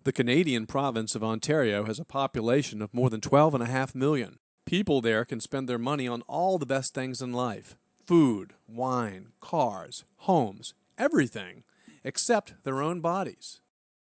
The Canadian province of Ontario has a population of more than 12.5 million. People there can spend their money on all the best things in life: food, wine, cars, homes, everything, except their own bodies.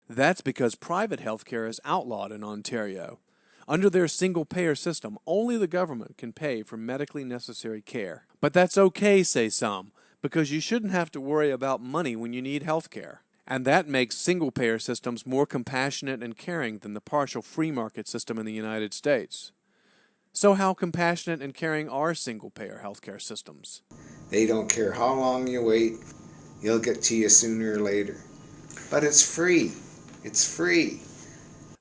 That's because private health care is outlawed in Ontario. Under their single-payer system, only the government can pay for medically necessary care. But that's okay, say some, because you shouldn't have to worry about money when you need health care. And that makes single-payer systems more compassionate and caring than the partial free market system in the United States. So how compassionate and caring are single-payer healthcare systems? They don't care how long you wait, you'll get to you sooner or later. But it's free. It's free.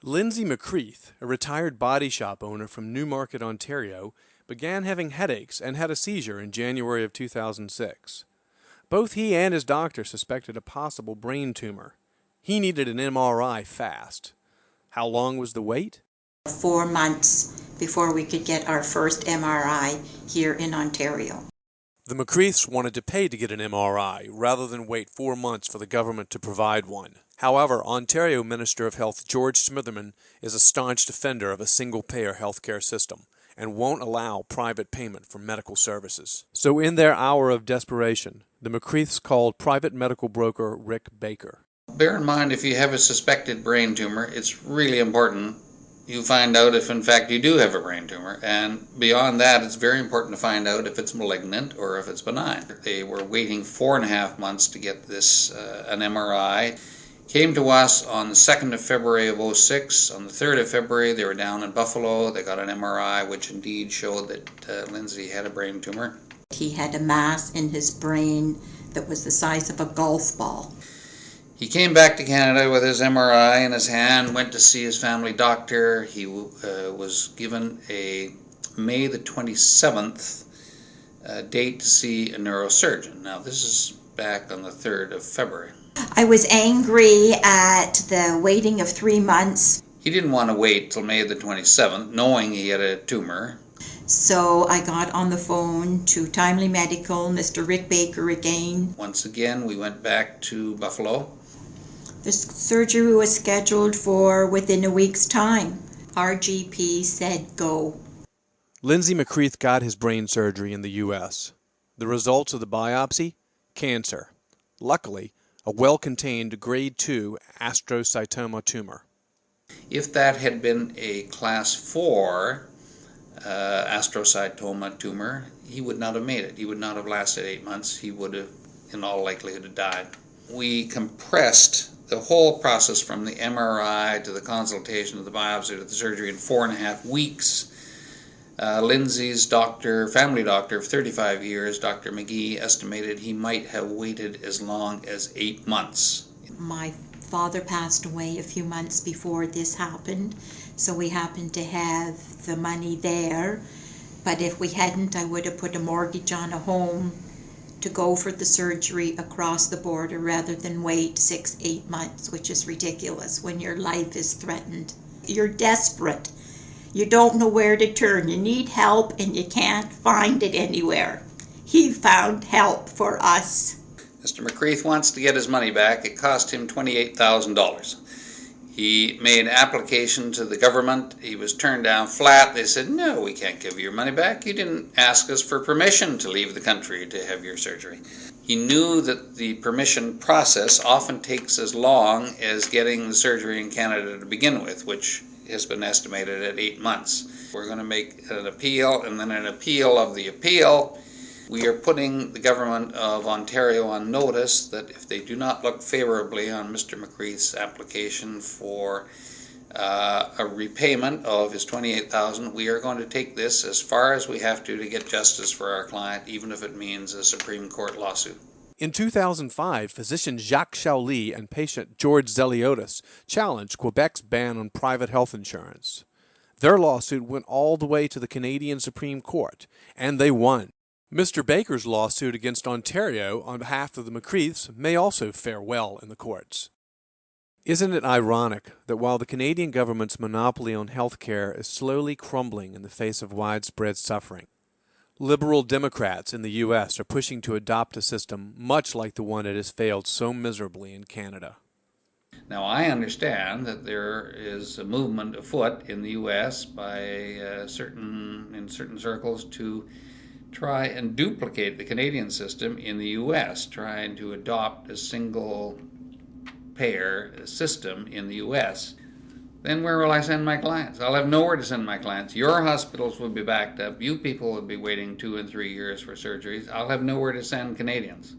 Lindsay McCreath, a retired body shop owner from Newmarket, Ontario, began having headaches and had a seizure in January of 2006. Both he and his doctor suspected a possible brain tumor. He needed an MRI fast. How long was the wait? 4 months before we could get our first MRI here in Ontario. The McCreaths wanted to pay to get an MRI rather than wait 4 months for the government to provide one. However, Ontario Minister of Health George Smitherman is a staunch defender of a single-payer healthcare system and won't allow private payment for medical services. So in their hour of desperation, the McCreaths called private medical broker Rick Baker. Bear in mind, if you have a suspected brain tumor, it's really important you find out if in fact you do have a brain tumor, and beyond that it's very important to find out if it's malignant or if it's benign. They were waiting 4.5 months to get this an MRI. Came to us on the 2nd of February of 06. On the 3rd of February they were down in Buffalo. They got an MRI which indeed showed that Lindsay had a brain tumor. He had a mass in his brain that was the size of a golf ball. He came back to Canada with his MRI in his hand, went to see his family doctor. He was given a May the 27th date to see a neurosurgeon. Now this is back on the 3rd of February. I was angry at the waiting of 3 months. He didn't want to wait till May the 27th, knowing he had a tumor. So I got on the phone to Timely Medical, Mr. Rick Baker again. Once again, we went back to Buffalo. The surgery was scheduled for within a week's time. Our GP said go. Lindsay McCreath got his brain surgery in the U.S. The results of the biopsy? Cancer. Luckily, a well-contained grade 2 astrocytoma tumor. If that had been a class 4 astrocytoma tumor, he would not have made it. He would not have lasted 8 months. He would have, in all likelihood, have died. We compressed the whole process from the MRI to the consultation to the biopsy to the surgery in 4.5 weeks. Lindsay's doctor, family doctor of 35 years, Dr. McGee, estimated he might have waited as long as 8 months. My father passed away a few months before this happened, so we happened to have the money there. But if we hadn't, I would have put a mortgage on a home to go for the surgery across the border rather than wait 6-8 months, which is ridiculous when your life is threatened. You're desperate. You don't know where to turn. You need help and you can't find it anywhere. He found help for us. Mr. McCreath wants to get his money back. It cost him $28,000. He made an application to the government. He was turned down flat. They said, no, we can't give you your money back. You didn't ask us for permission to leave the country to have your surgery. He knew that the permission process often takes as long as getting the surgery in Canada to begin with, which has been estimated at 8 months. We're going to make an appeal and then an appeal of the appeal. We are putting the government of Ontario on notice that if they do not look favorably on Mr. McCreath's application for a repayment of his $28,000, we are going to take this as far as we have to get justice for our client, even if it means a Supreme Court lawsuit. In 2005, physician Jacques Chauly and patient George Zeliotis challenged Quebec's ban on private health insurance. Their lawsuit went all the way to the Canadian Supreme Court, and they won. Mr. Baker's lawsuit against Ontario on behalf of the McCreaths may also fare well in the courts. Isn't it ironic that while the Canadian government's monopoly on health care is slowly crumbling in the face of widespread suffering, liberal Democrats in the U.S. are pushing to adopt a system much like the one that has failed so miserably in Canada? Now, I understand that there is a movement afoot in the U.S. by in certain circles to try and duplicate the Canadian system in the U.S., trying to adopt a single payer system in the U.S. Then where will I send my clients? I'll have nowhere to send my clients. Your hospitals will be backed up. You people will be waiting 2 and 3 years for surgeries. I'll have nowhere to send Canadians.